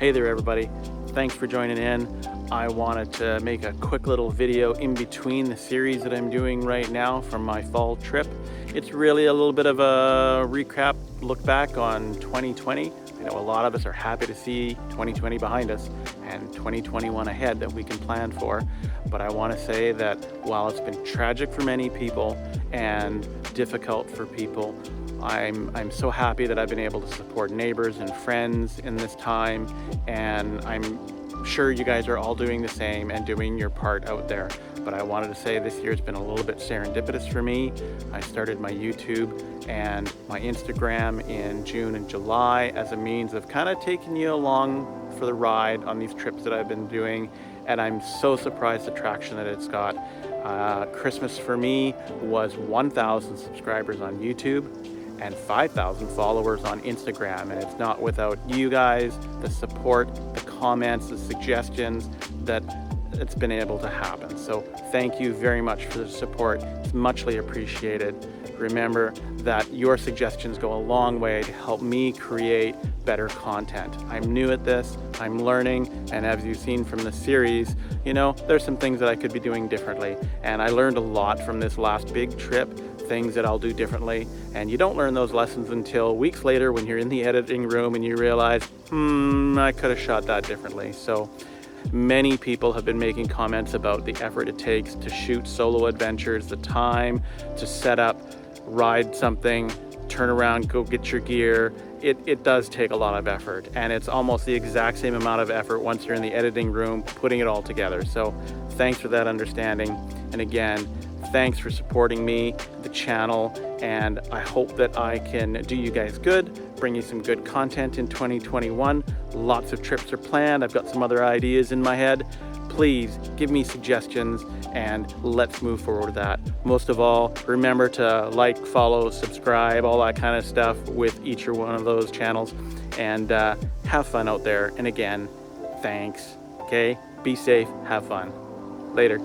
Hey there everybody, thanks for joining in. I wanted to make a quick little video in between the series that I'm doing right now from my fall trip. It's really a little bit of a recap, look back on 2020. I know a lot of us are happy to see 2020 behind us and 2021 ahead that we can plan for. But I want to say that while it's been tragic for many people and difficult for people, I'm so happy that I've been able to support neighbors and friends in this time, and I'm sure you guys are all doing the same and doing your part out there. But I wanted to say this year's been a little bit serendipitous for me. I started my YouTube and my Instagram in June and July as a means of kind of taking you along for the ride on these trips that I've been doing, and I'm so surprised the traction that it's got. Christmas for me was 1,000 subscribers on YouTube and 5,000 followers on Instagram, and it's not without you guys, the support, the comments, the suggestions, that it's been able to happen. So thank you very much for the support. It's muchly appreciated. Remember that your suggestions go a long way to help me create better content. I'm new at this, I'm learning, and as you've seen from the series, there's some things that I could be doing differently. And I learned a lot from this last big trip, things that I'll do differently. And you don't learn those lessons until weeks later when you're in the editing room and you realize, I could have shot that differently. So many people have been making comments about the effort it takes to shoot solo adventures, the time to set up, ride something, turn around, go get your gear. It does take a lot of effort, and it's almost the exact same amount of effort once you're in the editing room putting it all together. So thanks for that understanding. And again, thanks for supporting me, the channel, and I hope that I can do you guys good, bring you some good content in 2021. Lots of trips are planned. I've got some other ideas in my head. Please give me suggestions and let's move forward with that. Most of all, remember to like, follow, subscribe, all that kind of stuff with each or one of those channels, and have fun out there. And again, thanks. Okay, be safe, have fun. Later.